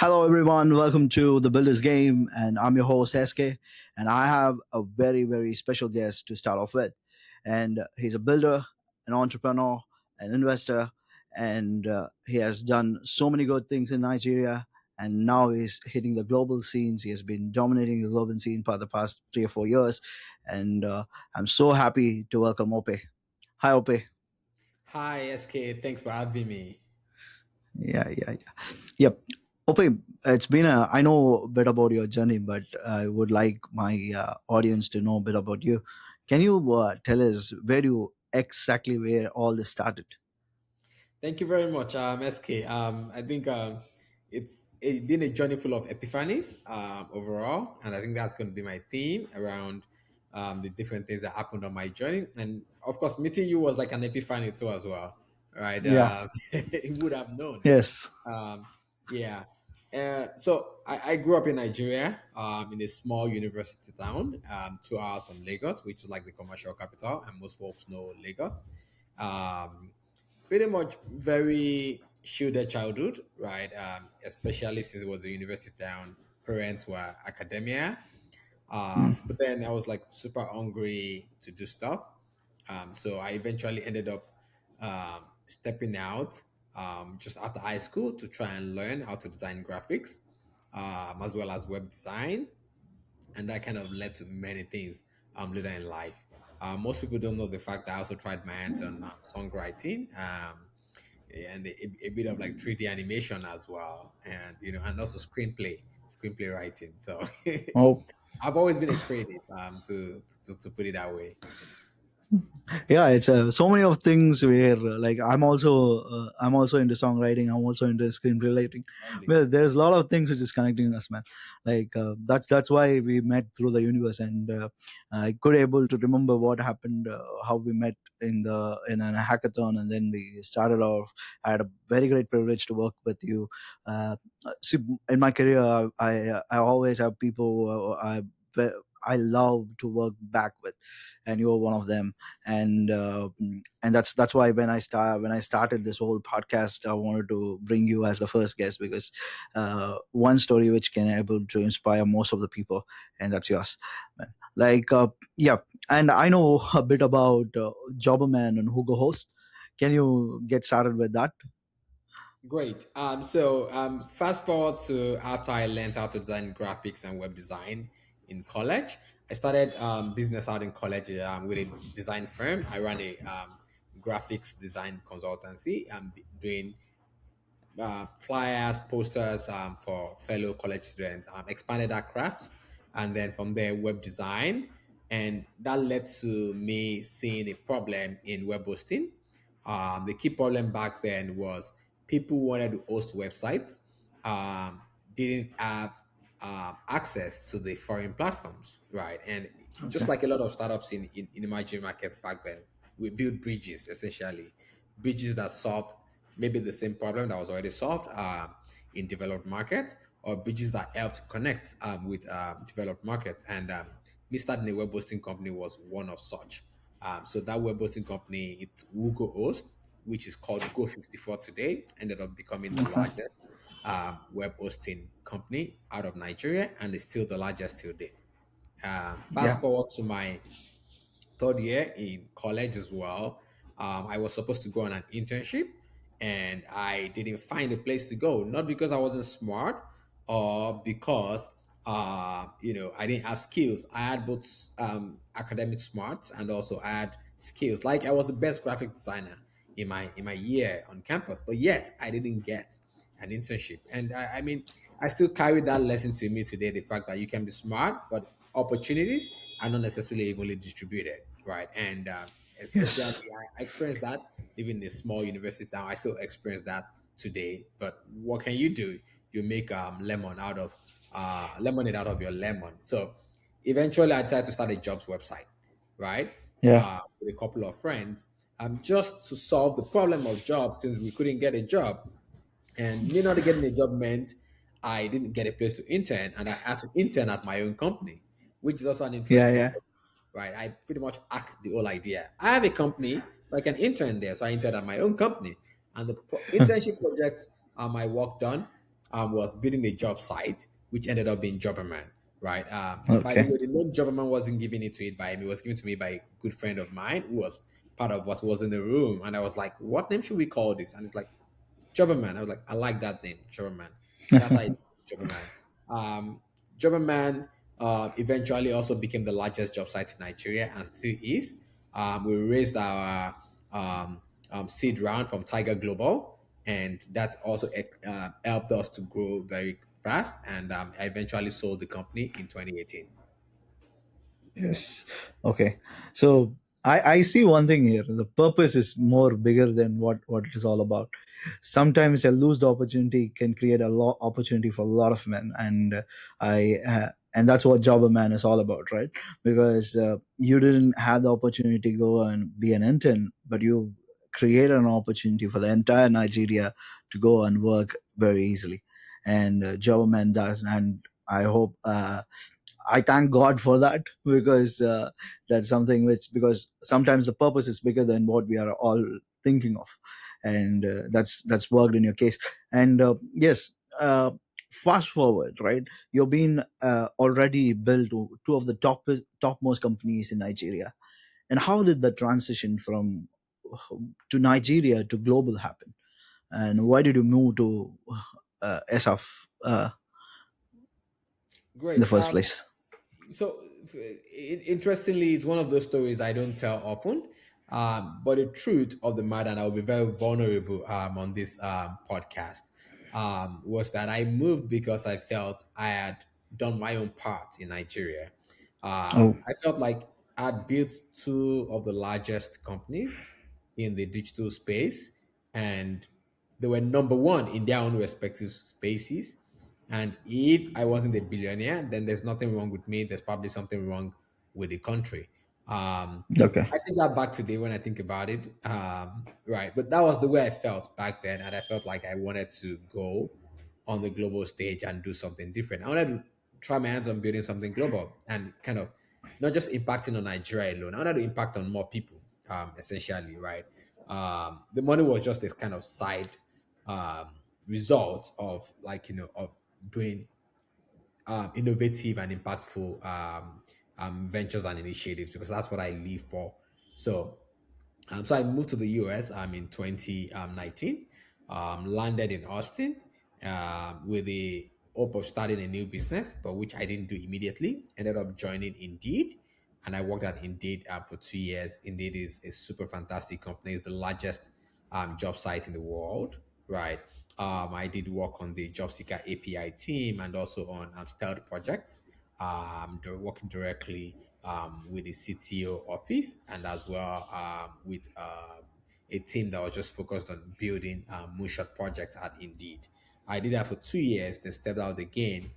Hello, everyone. Welcome to the Builders Game, and I'm your host SK. And I have a very, very special guest to start off with. And he's a builder, an entrepreneur, an investor, and he has done so many good things in Nigeria. And now he's hitting the global scenes. He has been dominating the global scene for the past 3 or 4 years. And I'm so happy to welcome Ope. Hi, Ope. Hi, SK. Thanks for having me. Yeah. Yep. Okay, it's been a. I know a bit about your journey, but I would like my audience to know a bit about you. Can you tell us where all this started? Thank you very much, SK. I think it's been a journey full of epiphanies overall, and I think that's going to be my theme around the different things that happened on my journey. And of course, meeting you was like an epiphany too, as well, right? Yeah. You would have known. Yes. Um, yeah. So I grew up in Nigeria, in a small university town, 2 hours from Lagos, which is like the commercial capital, and most folks know Lagos. Um, Pretty much very shielded childhood, right? Especially since it was a university town, parents were academia. Mm, But then I was like super hungry to do stuff. So I eventually ended up stepping out just after high school to try and learn how to design graphics, as well as web design, and that kind of led to many things later in life. Most people don't know the fact that I also tried my hands on songwriting, and a bit of like 3D animation as well, and and also screenplay writing. So oh, I've always been a creative, to put it that way. yeah. It's so many of things where like I'm also into songwriting. I'm also into screenplay writing. Lovely. Well, there's a lot of things which is connecting us, man. Like that's why we met through the universe, and I could able to remember what happened, how we met in a hackathon, and then we started off. I had a very great privilege to work with you. uh, See, in my career, I always have people I love to work back with, and you're one of them. And that's why when I started this whole podcast, I wanted to bring you as the first guest, because one story which can able to inspire most of the people, and that's yours, man. Like yeah. And I know a bit about Jobberman and WhoGoHost. Can you get started with that? Great. So fast forward to after I learned how to design graphics and web design in college. I started business out in college with a design firm. I ran a graphics design consultancy. Doing flyers, posters for fellow college students. Expanded that craft, and then from there, web design, and that led to me seeing a problem in web hosting. The key problem back then was people wanted to host websites, um, didn't have access to the foreign platforms, right? And just Okay. like a lot of startups in emerging markets back then, we built bridges essentially, bridges that solved maybe the same problem that was already solved in developed markets, or bridges that helped connect with developed markets. And me starting a web hosting company was one of such. So that web hosting company, it's WhoGoHost, which is called Go54 today, ended up becoming the Okay. largest web hosting company out of Nigeria, and is still the largest till date. Fast Yeah. forward to my third year in college as well. I was supposed to go on an internship, and I didn't find a place to go. Not because I wasn't smart, or because I didn't have skills. I had both academic smarts, and also I had skills. Like I was the best graphic designer in my year on campus, but yet I didn't get an internship. And I mean, I still carry that lesson to me today: the fact that you can be smart, but opportunities are not necessarily evenly distributed, right? And especially Yes. I experienced that living in a small university town. I still experience that today. But what can you do? You make lemonade out of your lemon. So eventually, I decided to start a jobs website, right? Yeah. With a couple of friends, just to solve the problem of jobs, since we couldn't get a job. And me not getting a job meant I didn't get a place to intern, and I had to intern at my own company, which is also an Yeah. interesting Yeah. story, right? I pretty much asked the whole idea. I have a company, so I can intern there. So I interned at my own company, and the internship projects I worked on. was building a job site, which ended up being Jobberman, right? By the Okay. way, the name Jobberman wasn't given it to it by me; it was given to me by a good friend of mine who was part of us, was in the room, and I was like, "What name should we call this?" And it's like Jobberman. I was like, I like that name, Jobberman. So that's how I Jobberman. Um, Jobberman eventually also became the largest job site in Nigeria and still is. We raised our seed round from Tiger Global, and that's also helped us to grow very fast. And I eventually sold the company in 2018. Yes. Okay. So I see one thing here. The purpose is more bigger than what it is all about. Sometimes a lost opportunity can create a lot opportunity for a lot of men, and and that's what Jobber Man is all about, right? Because you didn't have the opportunity to go and be an intern, but you created an opportunity for the entire Nigeria to go and work very easily, and Jobber Man does, and I hope. I thank God for that because that's something which because sometimes the purpose is bigger than what we are all thinking of, and that's worked in your case. And yes, fast forward, right? You've been already built two of the topmost companies in Nigeria, and how did the transition from to Nigeria to global happen? And why did you move to SF in the Great. first place? So, interestingly, it's one of those stories I don't tell often. But the truth of the matter, and I'll be very vulnerable on this podcast, was that I moved because I felt I had done my own part in Nigeria. Oh, I felt like I'd built two of the largest companies in the digital space, and they were number one in their own respective spaces. And if I wasn't a billionaire, then there's nothing wrong with me. There's probably something wrong with the country. Um, okay. I think that back today when I think about it. Right. But that was the way I felt back then. And I felt like I wanted to go on the global stage and do something different. I wanted to try my hands on building something global and kind of not just impacting on Nigeria alone. I wanted to impact on more people, essentially, right? The money was just this kind of side result of of doing innovative and impactful ventures and initiatives because that's what I live for. So so I moved to the US in 2019, landed in Austin with the hope of starting a new business, but which I didn't do immediately. Ended up joining Indeed, and I worked at Indeed for 2 years. Indeed is a super fantastic company. It's the largest job site in the world, right? I did work on the job seeker API team and also on stealth projects, working directly with the CTO office and as well with a team that was just focused on building moonshot projects at Indeed. I did that for 2 years, then stepped out again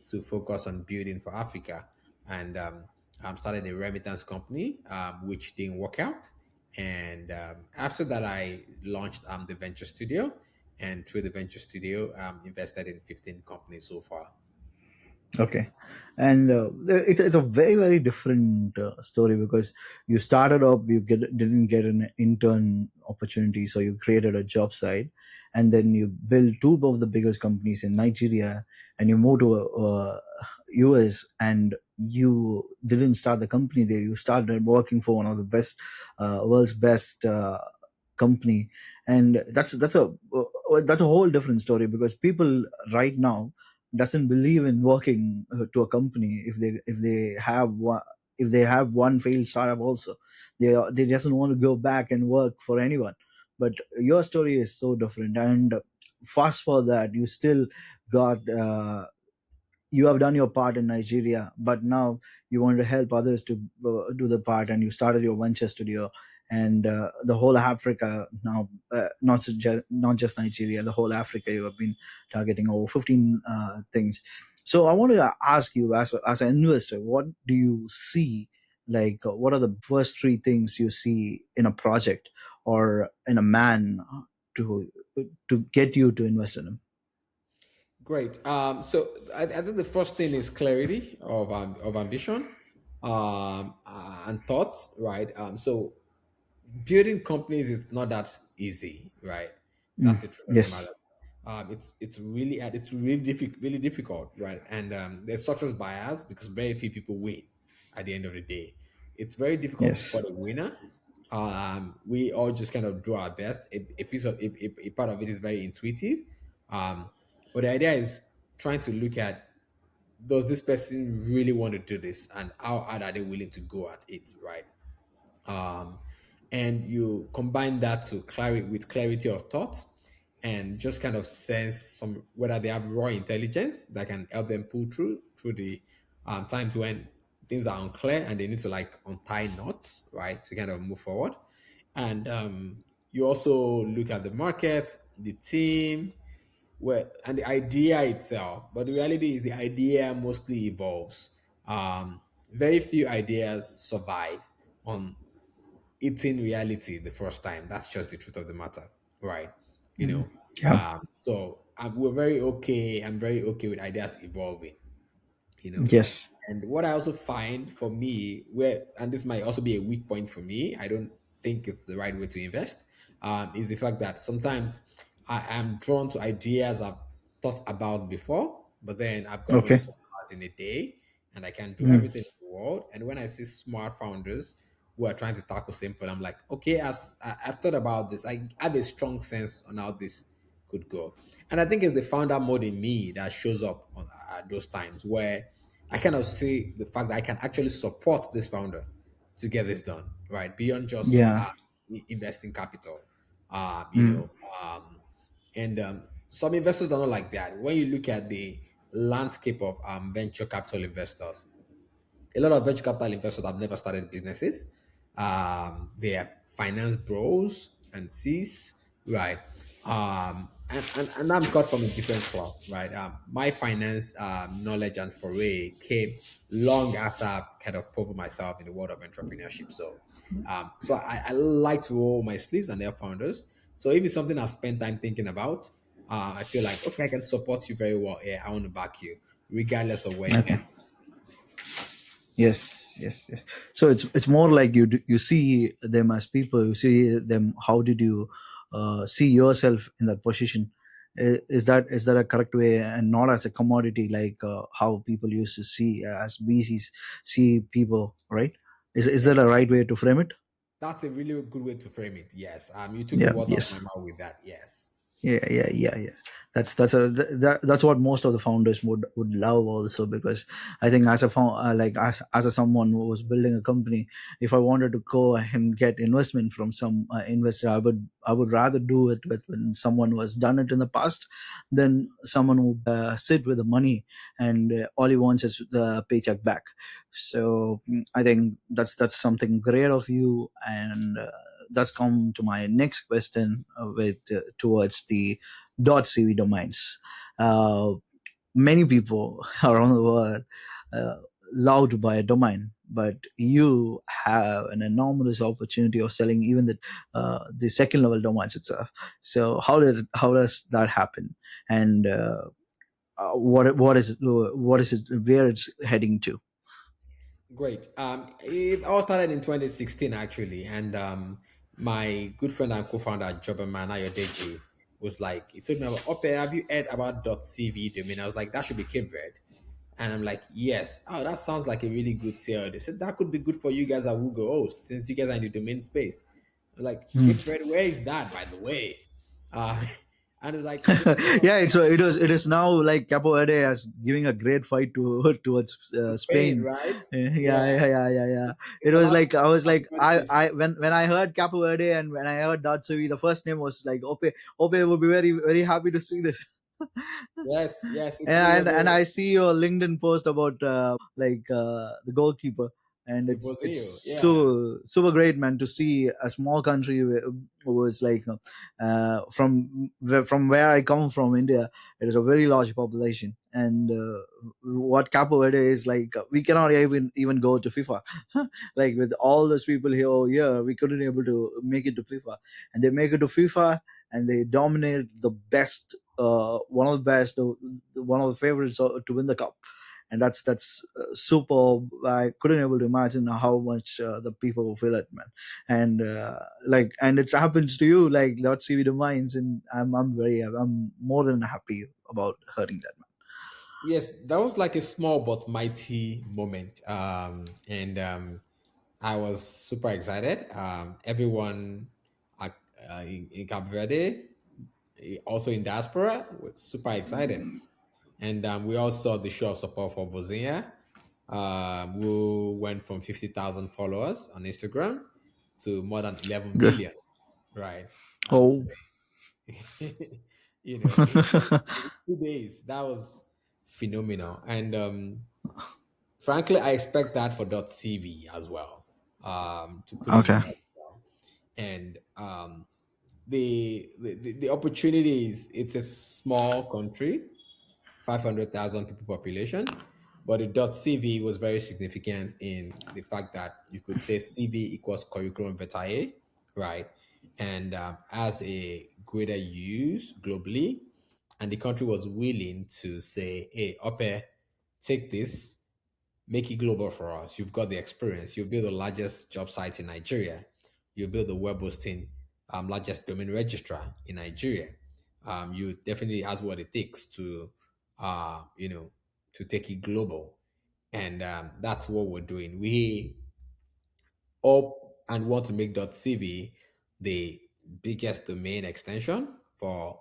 to focus on building for Africa and started a remittance company, which didn't work out. And after that, I launched the Venture Studio, and through the Venture Studio, invested in 15 companies so far. Okay, and it's a very different story because you started up, didn't get an intern opportunity, so you created a job site, and then you built two of the biggest companies in Nigeria, and you moved to US, and you didn't start the company there. You started working for one of the best, world's best company, and that's a whole different story because people right now doesn't believe in working to a company if they have one failed startup also they doesn't want to go back and work for anyone, but your story is so different, and fast for that you still got you have done your part in Nigeria, but now you want to help others to do the part, and you started your venture studio, and the whole Africa now, not just Nigeria, the whole Africa. You have been targeting over 15 things. So I want to ask you, as an investor, what do you see? Like, what are the first three things you see in a project or in a man to to get you to invest in him? Great. So I think the first thing is clarity of ambition and thoughts, right? So building companies is not that easy, right? That's the truth of the Yes. matter. really difficult, right? And there's success bias because very few people win at the end of the day. It's very difficult to Yes. spot a winner. We all just kind of do our best. A piece of a part of it is very intuitive, but the idea is trying to look at, does this person really want to do this, and how hard are they willing to go at it, right? um, and you combine that to clarity with clarity of thought, and just kind of sense some whether they have raw intelligence that can help them pull through the times when things are unclear and they need to like untie knots, right, to kind of move forward. And you also look at the market, the team, and the idea itself. But the reality is the idea mostly evolves. Very few ideas survive on eating reality the first time. That's just the truth of the matter, right? You know, Yeah. so we're very okay. I'm very okay with ideas evolving, you know. Yes. And what I also find for me, and this might also be a weak point for me, I don't think it's the right way to invest, is the fact that sometimes I am drawn to ideas I've thought about before, but then I've got only Okay. 12 hours in a day and I can do Mm. everything in the world. And when I see smart founders who are trying to tackle simple, I'm like, okay, I've thought about this. I have a strong sense on how this could go. And I think it's the founder mode in me that shows up at those times where I kind of see the fact that I can actually support this founder to get this done, right? Beyond just Yeah. investing capital, you Mm. know. And some investors are not like that. When you look at the landscape of venture capital investors, a lot of venture capital investors have never started businesses. They are finance bros and C's, right? And I'm cut from a different cloth, right? My finance knowledge and foray came long after I've kind of proven myself in the world of entrepreneurship. So I like to roll my sleeves and help founders. So if it's something I've spent time thinking about, I feel like, okay, I can support you very well. Yeah, I want to back you, regardless of where you Okay. end. Yes, yes, yes. So it's more like you see them as people. You see them. How did you see yourself in that position? Is that a correct way, and not as a commodity like how people used to see as VCs see people, right? Is Yeah. that a right way to frame it? That's a really good way to frame it. Yes. You took the Yeah. words out of my Yes. mouth with that. Yes. Yeah. That's what most of the founders would love also, because I think as a like as a someone who was building a company, if I wanted to go and get investment from some investor, I would rather do it with when someone who has done it in the past than someone who sit with the money and all he wants is the paycheck back. So I think that's something great of you. And that's come to my next question with towards the .cv domains. Uh, Many people around the world uh, love to buy a domain, but you have an enormous opportunity of selling even the second level domains itself. So how does that happen? And what is it, where it's heading to? Great. It all started in 2016 actually, and my good friend and co-founder Jobberman and WhoGoHost was like, he told me about, okay, have you heard about .cv domain? I was like, that should be Cape Verde. And I'm like, yes. Oh, that sounds like a really good sale. They said that could be good for you guys at WhoGoHost since you guys are in the domain space. I was like, Cape Verde, where is that, by the way? Uh, and it's like, this is one of Yeah, it is now like Capo Verde as giving a great fight towards Spain, Spain. right? Yeah. It It's was allowed like I was to like do I this. when I heard Capo Verde and when I heard Datsuvi, the first name was like Ope would be very very happy to see this. Yes, yes, it really and was and I see your LinkedIn post about the goalkeeper, and a it's Brazil. Yeah. so super great, man, to see a small country who was like from where I come from, India. It is a very large population, and what Capo Verde is like, we cannot even go to FIFA. Like with all those people here, we couldn't able to make it to FIFA, and they make it to FIFA, and they dominate the best, one of the best, one of the favorites to win the cup. and that's super. I couldn't able to imagine how much the people feel it, man. And and it happens to you like .cv domains, and I'm more than happy about hearing that, man. Yes, that was like a small but mighty moment. And I was super excited. Everyone in Cape Verde, also in diaspora, was super excited. And we all saw the show of support for Bosnia, who went from 50,000 followers on Instagram to more than 11 Good. million, right? Oh. Today. In 2 days, that was phenomenal. And frankly, I expect that for .cv as well, to put in a Okay. nutshell. And the opportunities, it's a small country, 500,000 people population, but the .cv was very significant in the fact that you could say CV equals curriculum vitae, right? And as a greater use globally, and the country was willing to say, hey, Ope, take this, make it global for us. You've got the experience. You build the largest job site in Nigeria. You build the web hosting largest domain registrar in Nigeria. You definitely has what it takes to, you know, to take it global, and that's what we're doing. We hope and want to make .cv the biggest domain extension for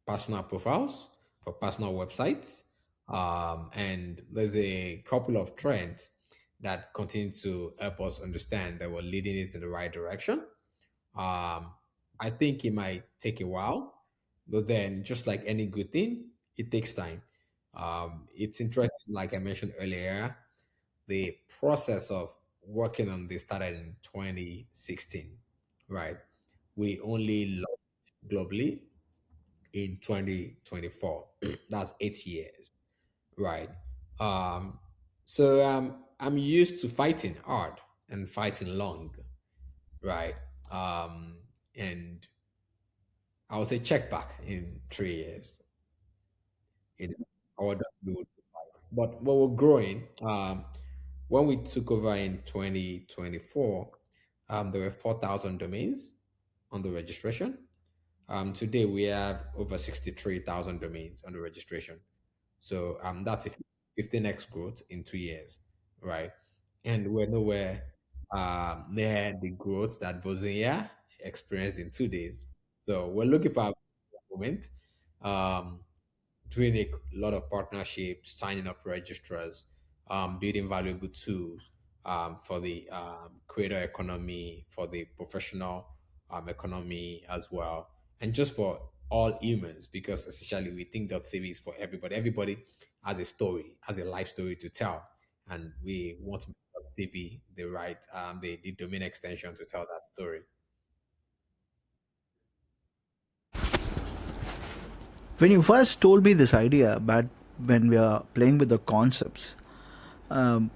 personal profiles, for personal websites. And there's a couple of trends that continue to help us understand that we're leading it in the right direction. I think it might take a while, but then just like any good thing, it takes time. It's interesting, like I mentioned earlier, the process of working on this started in 2016, right? We only launched globally in 2024. That's 8 years, right? Um, so I'm used to fighting hard and fighting long, right? And I would say check back in 3 years. In order to, but we're growing. When we took over in 2024, there were 4,000 domains on the registration. Today we have over 63,000 domains on the registration. So that's a 15x growth in 2 years, right? And we're nowhere near the growth that Bosnia experienced in 2 days. So we're looking for a moment, um, doing a lot of partnerships, signing up registrars, building valuable tools for the creator economy, for the professional economy as well, and just for all humans, because essentially we think .cv is for everybody. Everybody has a story, has a life story to tell, and we want to make .cv the right, the domain extension to tell that story. When you first told me this idea, but when we are playing with the concepts, um,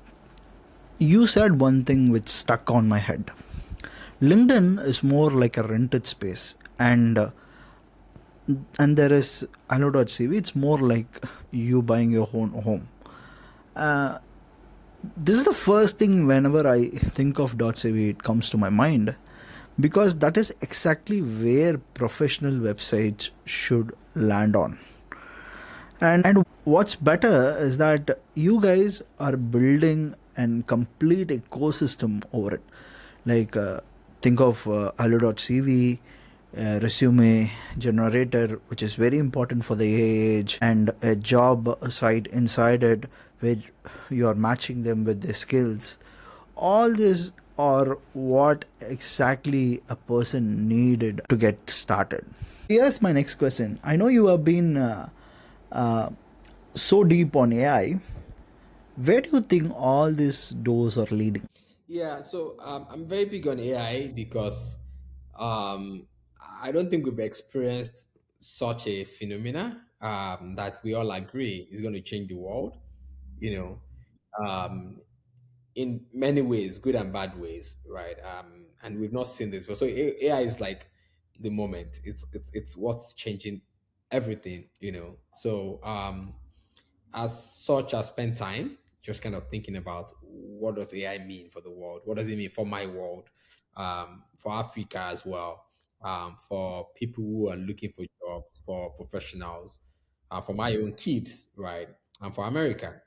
you said one thing which stuck on my head. LinkedIn is more like a rented space, and there is hello.cv. It's more like you buying your own home. Uh, this is the first thing whenever I think of .cv, it comes to my mind because that is exactly where professional websites should land on. And what's better is that you guys are building an complete ecosystem over it. Like, think of hello.cv, resume generator, which is very important for the age, and a job site inside it where you are matching them with their skills. All this are what exactly a person needed to get started. Here's my next question. I know you have been uh, so deep on AI. Where do you think all these doors are leading? Yeah, so I'm very big on AI because I don't think we've experienced such a phenomena that we all agree is going to change the world. You know, in many ways, good and bad ways, right? And we've not seen this before. So AI is like the moment. It's what's changing everything. So as such, I spend time just kind of thinking about what does AI mean for the world? What does it mean for my world? For Africa as well, for people who are looking for jobs, for professionals, for my own kids, right? And for America.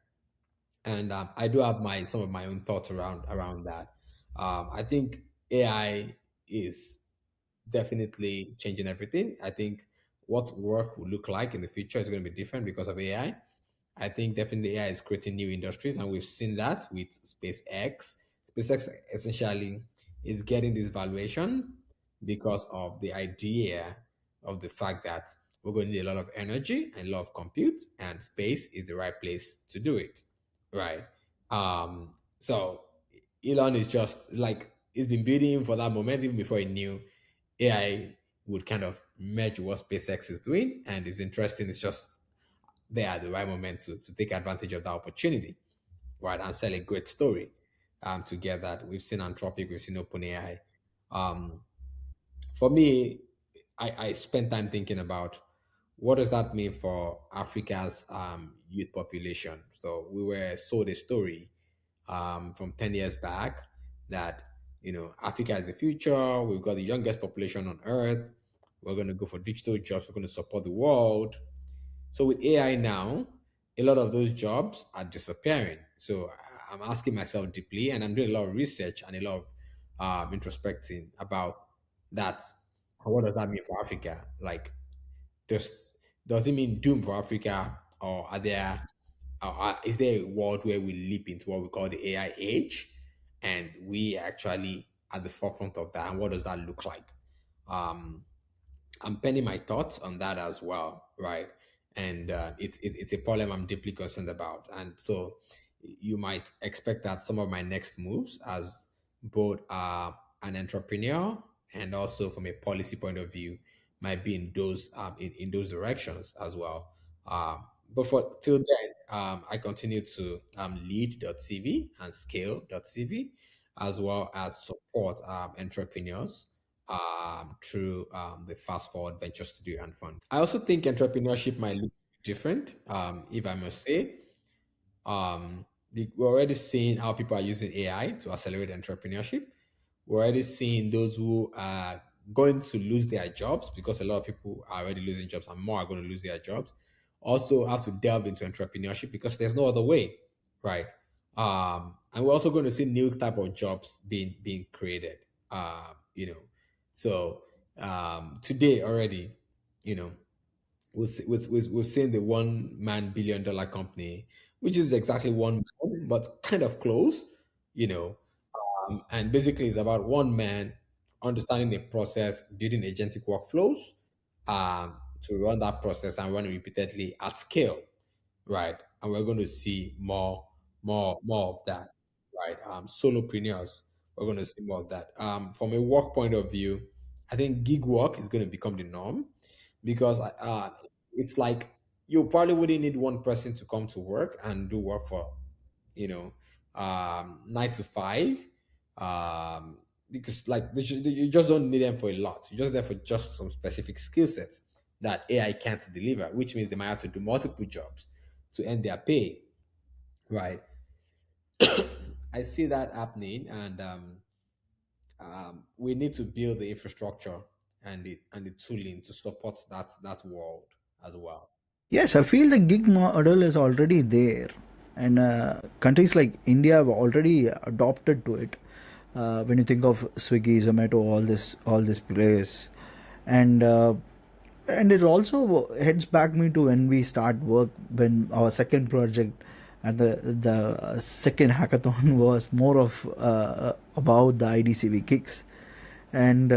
And I do have my some of my own thoughts around that. I think AI is definitely changing everything. I think what work will look like in the future is going to be different because of AI. I think definitely AI is creating new industries, and we've seen that with SpaceX. SpaceX essentially is getting this valuation because of the idea of the fact that we're going to need a lot of energy and a lot of compute, and space is the right place to do it, right? So Elon is just like he's been building for that moment even before he knew AI would kind of merge what SpaceX is doing, and it's interesting. It's just there at the right moment to take advantage of that opportunity, right, and sell a great story. To get that, we've seen Anthropic, we've seen OpenAI. Um, for me, I spent time thinking about what does that mean for Africa's youth population. So we were sold a story from 10 years back that Africa is the future. We've got the youngest population on earth. We're going to go for digital jobs. We're going to support the world. So with AI now, a lot of those jobs are disappearing. So I'm asking myself deeply, and I'm doing a lot of research and a lot of introspecting about that. And what does that mean for Africa? Like, does it mean doom for Africa, or is there a world where we leap into what we call the AI age, and we actually at the forefront of that? And what does that look like? Um, I'm penning my thoughts on that as well, right? And it's a problem I'm deeply concerned about. And so you might expect that some of my next moves, as both an entrepreneur and also from a policy point of view, might be in those directions as well. But for till then, I continue to lead.cv and scale.cv, as well as support entrepreneurs through the Fast Forward Venture Studio and Fund. I also think entrepreneurship might look different, if I must say. We're already seeing how people are using AI to accelerate entrepreneurship. We're already seeing those who are going to lose their jobs, because a lot of people are already losing jobs and more are going to lose their jobs. Also have to delve into entrepreneurship because there's no other way, right? And we're also going to see new type of jobs being created. So today already, you know, we've seen the $1 man billion company, which is exactly one man, but kind of close, you know. And basically, it's about one man understanding the process, building agentic workflows to run that process and run it repeatedly at scale, right? And we're going to see more of that, right? Solopreneurs, we're going to see more of that. From a work point of view, I think gig work is going to become the norm, because it's like you probably wouldn't need one person to come to work and do work for, 9 to 5, because like you just don't need them for a lot. You're just there for just some specific skill sets that AI can't deliver, which means they might have to do multiple jobs to earn their pay, right? I see that happening, and we need to build the infrastructure and the tooling to support that world as well. Yes, I feel the gig model is already there, and countries like India have already adopted to it. When you think of Swiggy, Zomato, all this place, and it also heads back me to when we start work, when our second project and the second hackathon was more of about the IDCV kicks, and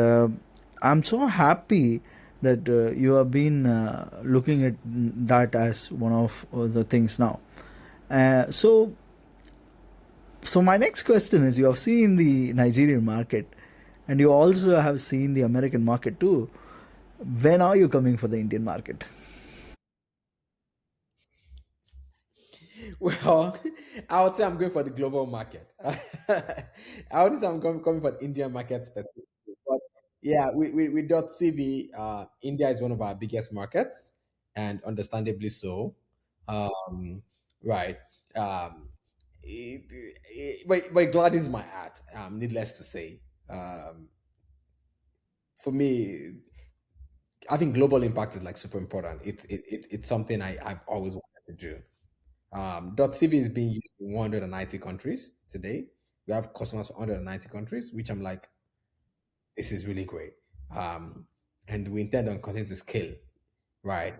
I'm so happy that you have been looking at that as one of the things now. So my next question is: you have seen the Nigerian market, and you also have seen the American market too. When are you coming for the Indian market? Well, I would say I'm going for the global market. I would say I'm coming for the Indian market specifically. But yeah, with .cv, India is one of our biggest markets, and understandably so. right? Um, but God is my art. Needless to say, for me, I think global impact is like super important. It's something I've always wanted to do. .cv is being used in 190 countries today. We have customers from 190 countries, which I'm like, this is really great. Um, and we intend on continuing to scale, right,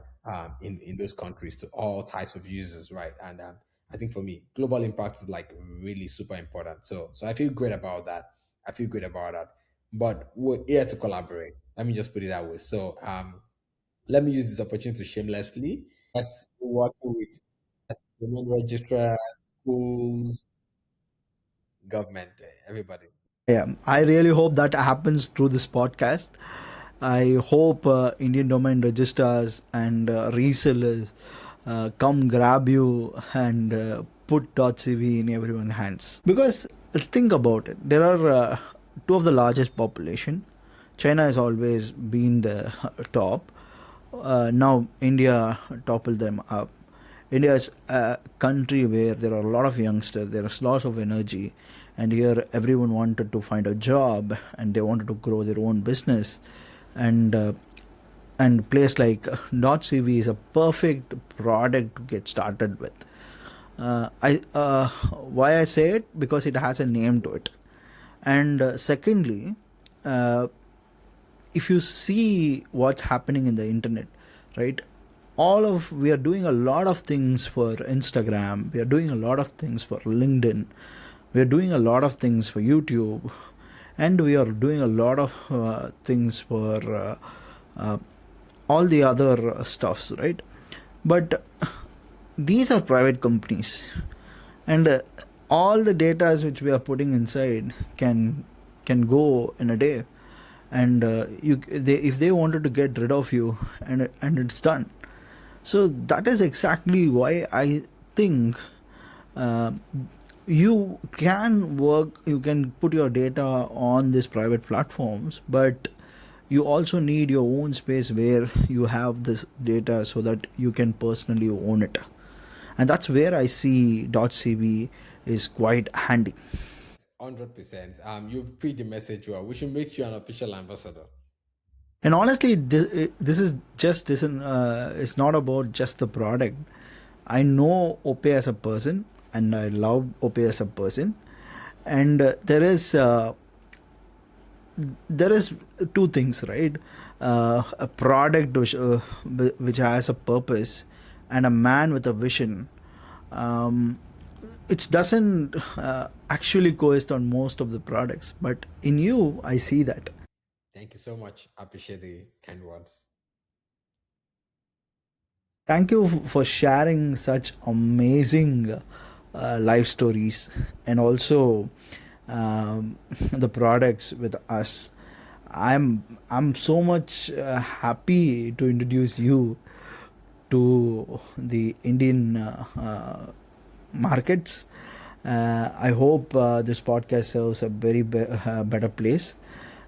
in those countries to all types of users, right? And I think for me, global impact is like really super important. So I feel great about that. I feel great about that. But we're here to collaborate. Let me just put it that way. So let me use this opportunity to shamelessly. Yes, we're working with women registrars, schools, government, everybody. Yeah, I really hope that happens through this podcast. I hope Indian domain registrars and resellers come grab you and put .cv in everyone's hands. Because think about it, there are two of the largest population. China has always been the top. Now India toppled them up. India is a country where there are a lot of youngsters, there is lots of energy, and here everyone wanted to find a job and they wanted to grow their own business, and place like .cv is a perfect product to get started with. I Why I say it, because it has a name to it, and secondly, uh, if you see what's happening in the internet, right, we are doing a lot of things for Instagram, we are doing a lot of things for LinkedIn, we are doing a lot of things for YouTube, and we are doing a lot of things for uh, all the other stuffs, right? But these are private companies, and all the data which we are putting inside can go in a day, and if they wanted to get rid of you, and it's done. So that is exactly why I think uh, you can put your data on these private platforms, but you also need your own space where you have this data so that you can personally own it. And that's where I see .cv is quite handy. 100%. You preach the message well. We should make you an official ambassador. And honestly, this is just isn't it's not about just the product. I know Opey as a person, and I love Opey as a person, and there is two things, right? A product which has a purpose, and a man with a vision. Um, it doesn't actually coexist on most of the products, but in you, I see that. Thank you so much. I appreciate the kind words. Thank you for sharing such amazing life stories, and also the products with us. I'm so much happy to introduce you to the Indian markets. I hope this podcast serves a better place.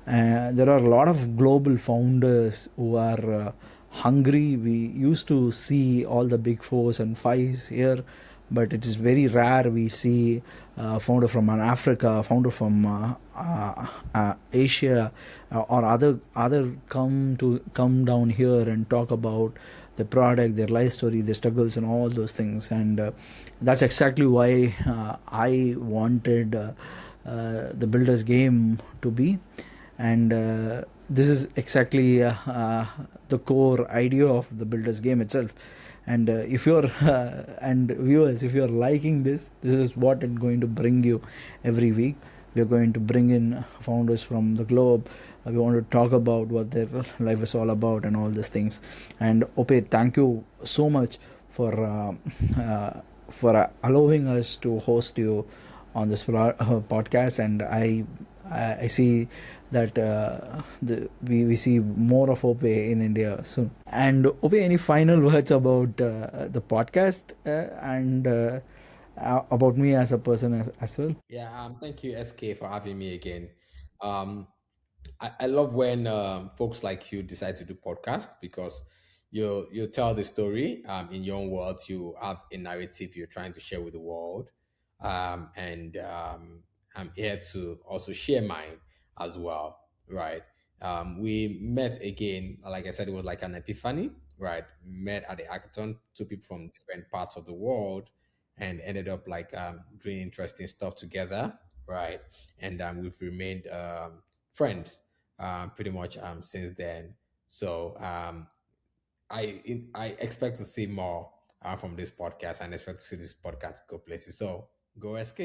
There are a lot of global founders who are hungry. We used to see all the big fours and fives here, but it is very rare we see founder from Africa, founder from Asia, or other come down here and talk about the product, their life story, their struggles, and all those things. And that's exactly why I wanted the builders game to be. And this is exactly the core idea of the builders game itself. And if you're and viewers, if you're liking this is what it's going to bring you every week. We're going to bring in founders from the globe. We want to talk about what their life is all about and all these things. And Ope, thank you so much for allowing us to host you on this podcast. And I see that we see more of Ope in India soon. And Ope, any final words about the podcast and about me as a person as well? Yeah, thank you, SK, for having me again. Um, I love when folks like you decide to do podcasts because You tell the story in your own words. You have a narrative you're trying to share with the world, and I'm here to also share mine as well, right? We met again, like I said, it was like an epiphany, right? Met at the hackathon, two people from different parts of the world, and ended up like doing interesting stuff together, right? And we've remained friends pretty much since then. So I expect to see more from this podcast and expect to see this podcast go places. So go SK.